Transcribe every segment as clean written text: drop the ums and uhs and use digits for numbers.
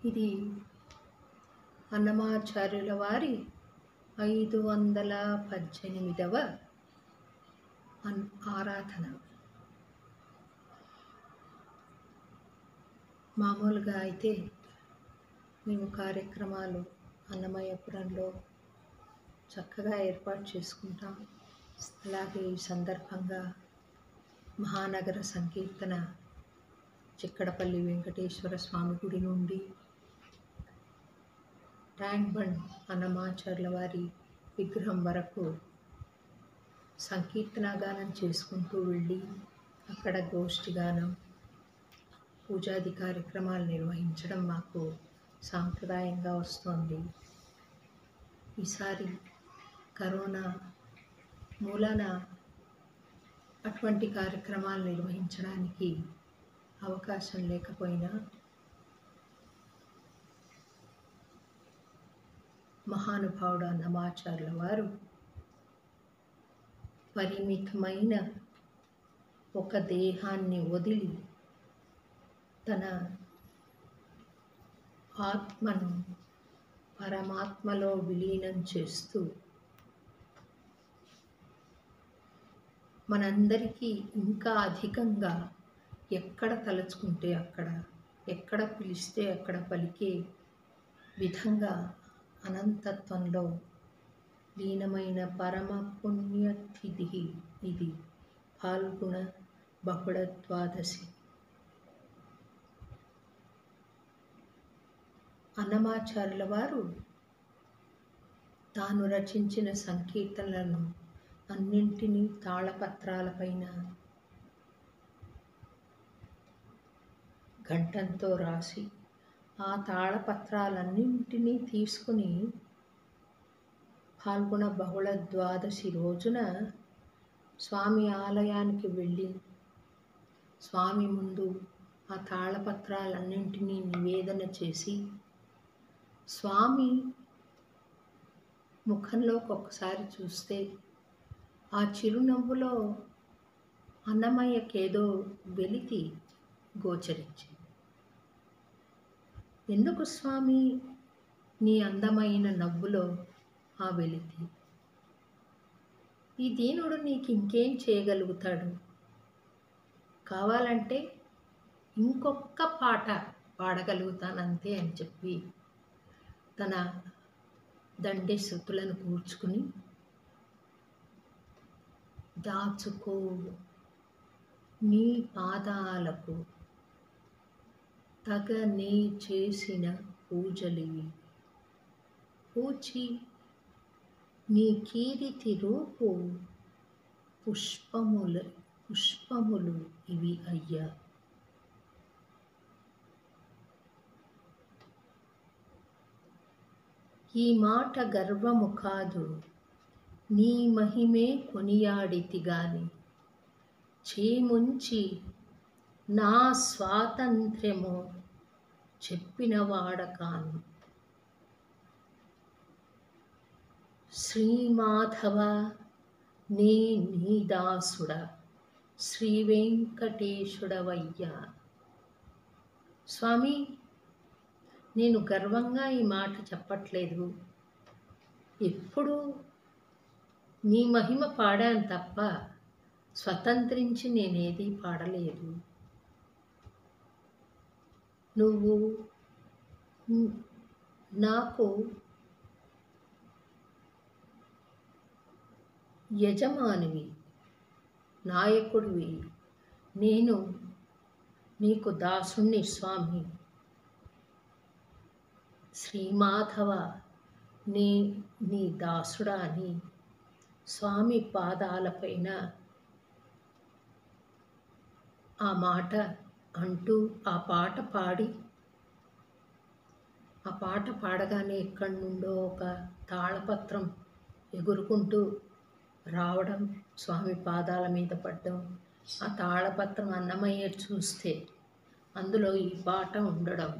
ఇది అన్నమాచార్యుల వారి 518వ ఆరాధన. మామూలుగా అయితే మేము కార్యక్రమాలు అన్నమయ్యపురంలో చక్కగా ఏర్పాటు చేసుకుంటాం. అలాగే ఈ సందర్భంగా మహానగర సంకీర్తన చిక్కడపల్లి వెంకటేశ్వర స్వామి గుడి నుండి ట్యాంక్ బండ్ అన్నమాచార్యుల వారి విగ్రహం వరకు సంకీర్తనాగానం చేసుకుంటూ వెళ్ళి అక్కడ గోష్ఠి గానం, పూజాది కార్యక్రమాలు నిర్వహించడం మాకు సాంప్రదాయంగా వస్తోంది. ఈసారి కరోనా మూలాన అటువంటి కార్యక్రమాలు నిర్వహించడానికి అవకాశం లేకపోయినా మహానుభావుడు అన్నమాచార్యుల వారు పరిమితమైన ఒక దేహాన్ని వదిలి తన ఆత్మను పరమాత్మలో విలీనం చేస్తూ మనందరికీ ఇంకా అధికంగా ఎక్కడ తలుచుకుంటే అక్కడ, ఎక్కడ పిలిస్తే అక్కడ పలికే విధంగా అనంతత్వంలో లీనమైన పరమ పుణ్యతిథి ఇది ఫాల్గుణ బహుళ ద్వాదశి. అన్నమాచార్యుల వారు తాను రచించిన సంకీర్తనలను అన్నింటినీ తాళపత్రాలపైన గంటంతో రాసి ఆ తాళపత్రాలన్నింటినీ తీసుకుని ఫాల్గుణ బహుళ ద్వాదశి రోజున స్వామి ఆలయానికి వెళ్ళి స్వామి ముందు ఆ తాళపత్రాలన్నింటినీ నివేదన చేసి స్వామి ముఖంలోకి ఒక్కసారి చూస్తే ఆ చిరునవ్వులో అన్నమయ్యకేదో వెలితి గోచరించింది. ఎందుకు స్వామి నీ అందమైన నవ్వులో ఆ వెలితి? ఈ దీనుడు నీకు ఇంకేం చేయగలుగుతాడు? కావాలంటే ఇంకొక పాట పాడగలుగుతానంతే అని చెప్పి తన దండి శృతులను కూర్చుకుని దాచుకో నీ పాదాలకు తగ నీ చేసిన పూజలివి, పూచి నీ కీరితి రూపు పుష్పములు ఇవి అయ్యా. ఈ మాట గర్వము కాదు, నీ మహిమే కొనియాడితి గాని, చేముంచి నా స్వాతంత్ర్యము చెప్పినవాడకాను. శ్రీమాధవ నీ దాసుడ శ్రీ వెంకటేశుడవయ్యా. స్వామి, నేను గర్వంగా ఈ మాట చెప్పట్లేదు. ఎప్పుడు నీ మహిమ పాడాను తప్ప స్వతంత్రించి నేనేది పాడలేదు. నువ్వు నాకు యజమానివి, నాయకుడివి, నేను నీకు దాసుణ్ణి స్వామి. శ్రీమాధవ నీ దాసుడా అని స్వామి పాదాలపైన ఆ మాట అంటూ ఆ పాట పాడగానే ఎక్కడి నుండో ఒక తాళపత్రం ఎగురుకుంటూ రావడం, స్వామి పాదాల మీద పడ్డం, ఆ తాళపత్రం అన్నమయ్య చూస్తే అందులో ఈ పాట ఉండడం,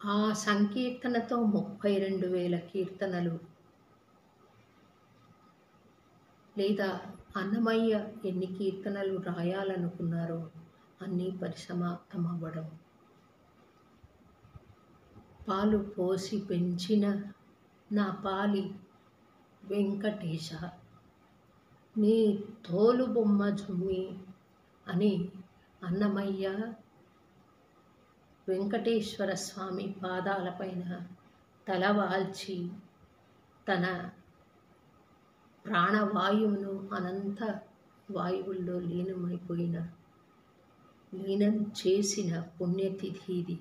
ఆ సంకీర్తనతో 32,000 కీర్తనలు లేదా అన్నమయ్య ఎన్ని కీర్తనలు రాయాలనుకున్నారో అన్నీ పరిసమాప్తం అవ్వడం, పాలు పోసి పెంచిన నా పాలి వెంకటేశ, నీ తోలు బొమ్మ జుమ్మి అని అన్నమయ్య వెంకటేశ్వర స్వామి పాదాలపైన తలవాల్చి తన ప్రాణవాయువును అనంత వాయువుల్లో లీనం చేసిన పుణ్యతిథి ఇది.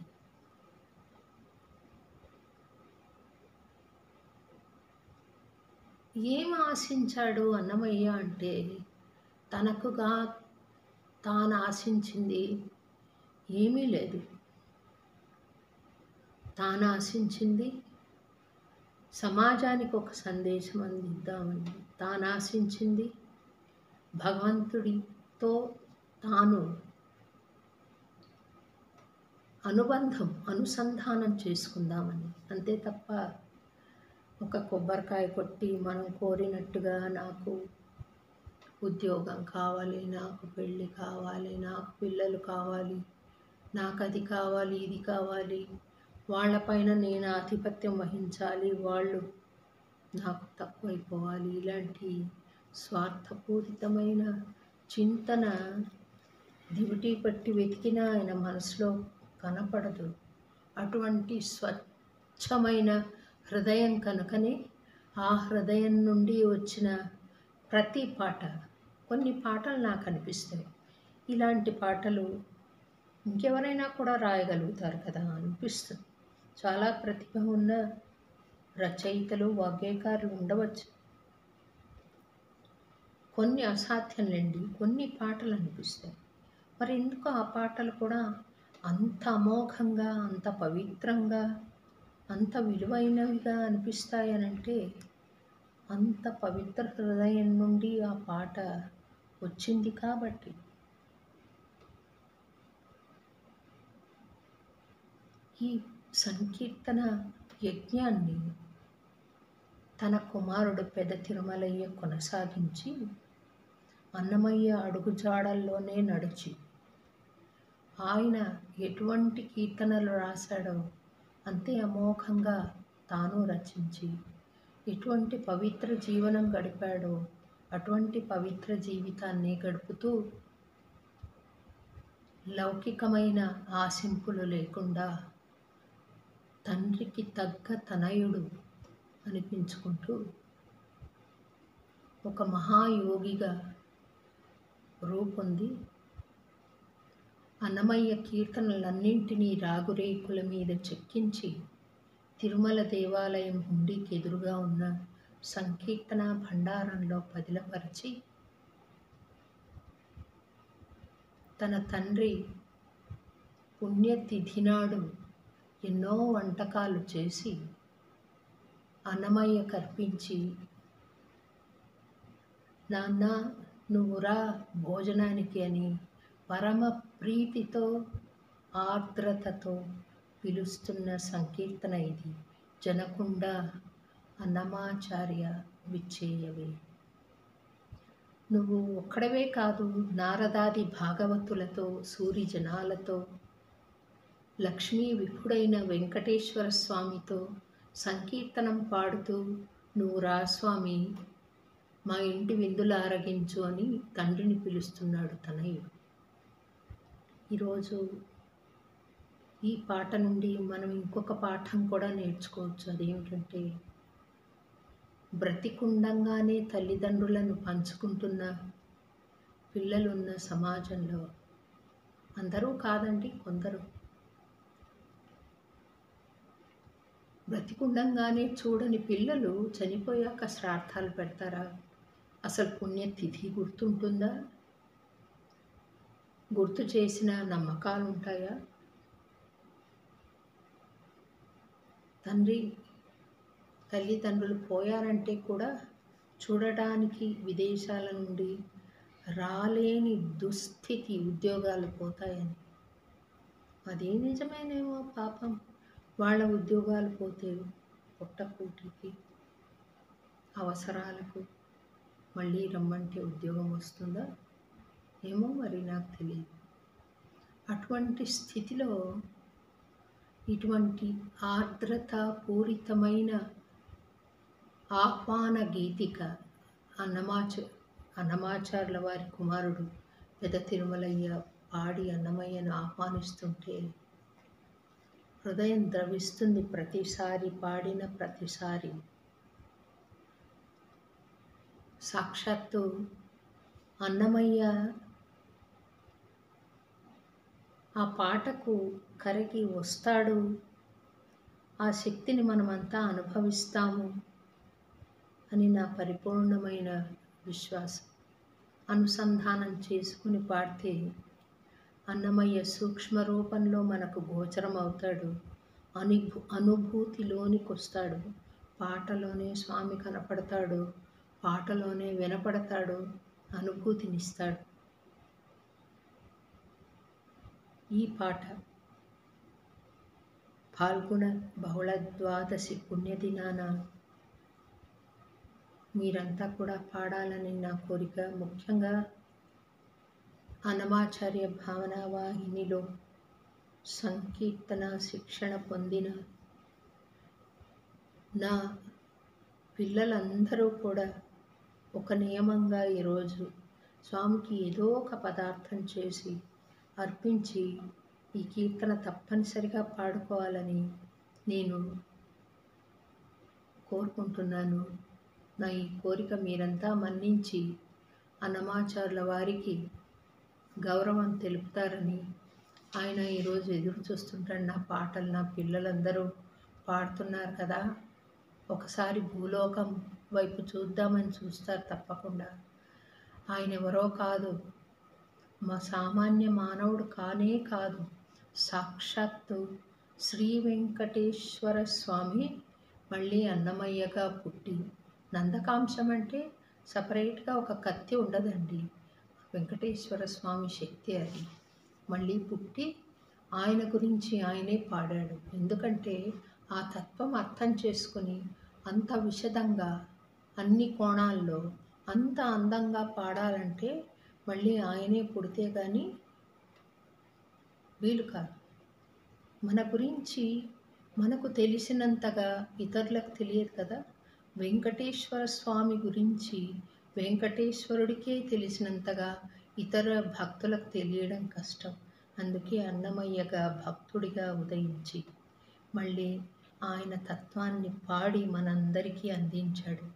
ఏం ఆశించాడు అన్నమయ్య అంటే, తనకుగా తాను ఆశించింది ఏమీ లేదు. తాను ఆశించింది సమాజానికి ఒక సందేశం అందిద్దామని. తాను ఆశించింది భగవంతుడితో తాను అనుసంధానం చేసుకుందామని. అంతే తప్ప ఒక కొబ్బరికాయ కొట్టి మనం కోరినట్టుగా నాకు ఉద్యోగం కావాలి, నాకు పెళ్ళి కావాలి, నాకు పిల్లలు కావాలి, నాకు అది కావాలి, ఇది కావాలి, వాళ్ళపైన నేను ఆధిపత్యం వహించాలి, వాళ్ళు నాకు తక్కువైపోవాలి, ఇలాంటి స్వార్థపూరితమైన చింతన దివిటీ పట్టి వెతికినా ఆయన మనసులో కనపడదు. అటువంటి స్వచ్ఛమైన హృదయం కనుకనే ఆ హృదయం నుండి వచ్చిన ప్రతి పాట, కొన్ని పాటలు నాకు అనిపిస్తాయి, ఇలాంటి పాటలు ఇంకెవరైనా కూడా రాయగలుగుతారు కదా అనిపిస్తుంది. చాలా ప్రతిభ ఉన్న రచయితలు, వాగ్గేయకారులు ఉండవచ్చు. కొన్ని అసాధ్యంలేండి, కొన్ని పాటలు అనిపిస్తాయి. మరి ఎందుకు ఆ పాటలు కూడా అంత అమోఘంగా, అంత పవిత్రంగా, అంత విలువైనవిగా అనిపిస్తాయనంటే, అంత పవిత్ర హృదయం నుండి ఆ పాట వచ్చింది కాబట్టి. ఈ సంకీర్తన యజ్ఞాన్ని తన కుమారుడు పెద తిరుమలయ్య కొనసాగించి, అన్నమయ్య అడుగుజాడల్లోనే నడిచి, ఆయన ఎటువంటి కీర్తనలు రాశాడో అంతే అమోఘంగా తాను రచించి, ఎటువంటి పవిత్ర జీవనం గడిపాడో అటువంటి పవిత్ర జీవితాన్ని గడుపుతూ, లౌకికమైన ఆశింపులు లేకుండా తండ్రికి తగ్గ తనయుడు అనిపించుకుంటూ ఒక మహాయోగిగా రూపొంది అన్నమయ్య కీర్తనలన్నింటినీ రాగురేకుల మీద చెక్కించి తిరుమల దేవాలయం హుండీకి ఎదురుగా ఉన్న సంకీర్తన భండారంలో పదిలపరిచి, తన తండ్రి పుణ్యతిథి నాడు ఎన్నో వంటకాలు చేసి అన్నమయ్య కర్పించి, నాన్న నువ్వు రా భోజనానికి అని పరమ ప్రీతితో ఆర్ద్రతతో పిలుస్తున్న సంకీర్తన ఇది. జనకుండ అన్నమాచార్య విచ్చేయవే. నువ్వు ఒక్కడవే కాదు, నారదాది భాగవతులతో, సూరి జనాలతో, లక్ష్మీ విపుడైన వెంకటేశ్వర స్వామితో సంకీర్తనం పాడుతూ నువ్వు రా స్వామి, మా ఇంటి విందులు ఆరగించు అని తండ్రిని పిలుస్తున్నాడు తనయుడు. ఈరోజు ఈ పాట నుండి మనం ఇంకొక పాఠం కూడా నేర్చుకోవచ్చు. అదేమిటంటే, బ్రతికుండంగానే తల్లిదండ్రులను పంచుకుంటున్న పిల్లలున్న సమాజంలో, అందరూ కాదండి, కొందరు బ్రతికుండంగానే చూడని పిల్లలు చనిపోయాక శ్రార్థాలు పెడతారా? అసలు పుణ్యతిథి గుర్తుంటుందా? గుర్తు చేసిన నమ్మకాలు ఉంటాయా? తల్లిదండ్రులు పోయారంటే కూడా చూడటానికి విదేశాల నుండి రాలేని దుస్థితి, ఉద్యోగాలు పోతాయని. అదే నిజమేనేమో పాపం. వాళ్ళ ఉద్యోగాలు పోతే పొట్టకూటికి, అవసరాలకు మళ్ళీ రమ్మంటే ఉద్యోగం వస్తుందా? ఏమో మరి, నాకు తెలియదు. అటువంటి స్థితిలో ఇటువంటి ఆర్ద్రత పూరితమైన ఆహ్వాన గీతిక అన్నమాచార్యుల వారి కుమారుడు పెద తిరుమలయ్య పాడి అన్నమయ్యను ఆహ్వానిస్తుంటే హృదయం ద్రవిస్తుంది. ప్రతిసారి పాడిన ప్రతిసారి సాక్షాత్తు అన్నమయ్య ఆ పాటకు కరిగి వస్తాడు. ఆ శక్తిని మనమంతా అనుభవిస్తాము అని నా పరిపూర్ణమైన విశ్వాసం. అనుసంధానం చేసుకుని పాడితే అన్నమయ్య సూక్ష్మ రూపంలో మనకు గోచరం అవుతాడు. అనుభూతిలోనికి వస్తాడు. పాటలోనే స్వామి కనపడతాడు, పాటలోనే వినపడతాడు, అనుభూతినిస్తాడు. ఈ పాట పాల్గొన బహుళ ద్వాదశి పుణ్యదినాన మీరంతా కూడా పాడాలని నా కోరిక. ముఖ్యంగా అన్నమాచార్య భావనా వాహినిలో సంకీర్తన శిక్షణ పొందిన నా పిల్లలందరూ కూడా ఒక నియమంగా ఈరోజు స్వామికి ఏదో ఒక పదార్థం చేసి అర్పించి ఈ కీర్తన తప్పనిసరిగా పాడుకోవాలని నేను కోరుకుంటున్నాను. నా ఈ కోరిక మీరంతా మన్నించి అన్నమాచార్యుల వారికి గౌరవం తెలుపుతారని ఆయన ఈరోజు ఎదురు చూస్తుంటాడు. నా పాటలు నా పిల్లలందరూ పాడుతున్నారు కదా, ఒకసారి భూలోకం వైపు చూద్దామని చూస్తారు తప్పకుండా. ఆయన ఎవరో కాదు, మా సామాన్య మానవుడు కానే కాదు, సాక్షాత్తు శ్రీ వెంకటేశ్వర స్వామి మళ్ళీ అన్నమయ్యగా పుట్టి, నందకాంశం అంటే సపరేట్గా ఒక కత్తి ఉండదండి, వెంకటేశ్వర స్వామి శక్తి అది. మళ్ళీ పుట్టి ఆయన గురించి ఆయనే పాడాడు. ఎందుకంటే ఆ తత్వం అర్థం చేసుకుని అంత విశదంగా అన్ని కోణాల్లో అంత అందంగా పాడాలంటే మళ్ళీ ఆయనే పుడితే కానీ వీలు కాదు. మన గురించి మనకు తెలిసినంతగా ఇతరులకు తెలియదు కదా. వెంకటేశ్వర స్వామి గురించి వెంకటేశ్వరుడికే తెలిసినంతగా ఇతర భక్తులకు తెలియడం కష్టం. అందుకే అన్నమయ్యగా భక్తుడిగా ఉదయించి మళ్ళీ ఆయన తత్వాన్ని పాడి మనందరికీ అందించాడు.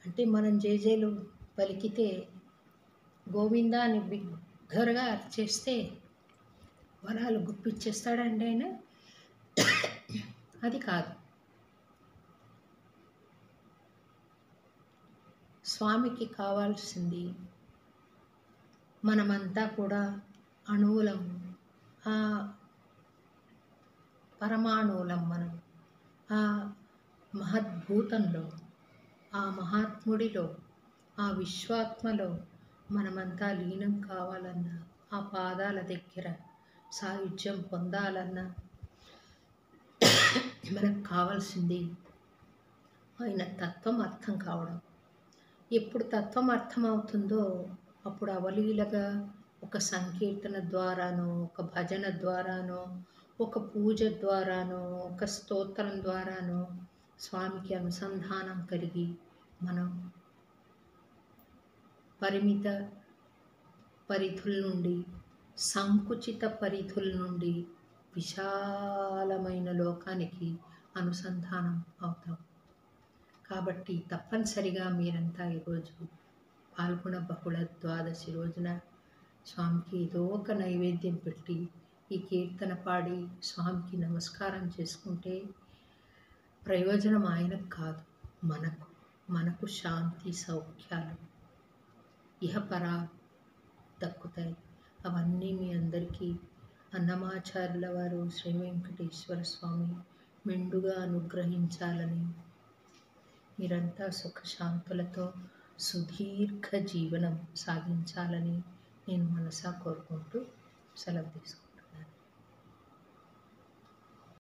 అంటే మనం జేజేలు పలికితే గోవిందా అని బిగ్గరగా అర్చేస్తే వరాలు గుప్పిచ్చేస్తాడండి ఆయన. అది కాదు. స్వామికి కావాల్సింది మనమంతా కూడా అణువులం, ఆ పరమాణువులం. మనం ఆ మహద్భూతంలో, ఆ మహాత్ముడిలో, ఆ విశ్వాత్మలో మనమంతా లీనం కావాలన్నా, ఆ పాదాల దగ్గర సాయుధ్యం పొందాలన్నా మనకు కావాల్సింది ఆయన తత్వం అర్థం కావడం. ఎప్పుడు తత్వం అర్థమవుతుందో అప్పుడు అవలీలగా ఒక సంకీర్తన ద్వారానో, ఒక భజన ద్వారానో, ఒక పూజ ద్వారానో, ఒక స్తోత్రం ద్వారానో స్వామికి అనుసంధానం కలిగి మనం పరిమిత పరిధుల నుండి, సంకుచిత పరిధుల నుండి విశాలమైన లోకానికి అనుసంధానం అవుతాం. కాబట్టి తప్పనిసరిగా మీరంతా ఈరోజు పాల్గొన బహుళ ద్వాదశి రోజున స్వామికి ఏదో ఒక నైవేద్యం పెట్టి ఈ కీర్తన పాడి స్వామికి నమస్కారం చేసుకుంటే ప్రయోజనం ఆయనకు కాదు, మనకు శాంతి సౌఖ్యాలు ఇహపరా దక్కుతాయి. అవన్నీ మీ అందరికీ అన్నమాచార్యుల వారు శ్రీ వెంకటేశ్వర స్వామి మెండుగా అనుగ్రహించాలని, మీరంతా సుఖశాంతులతో సుదీర్ఘ జీవనం సాగించాలని నేను మనసా కోరుకుంటూ సెలవు తీసుకుంటాను.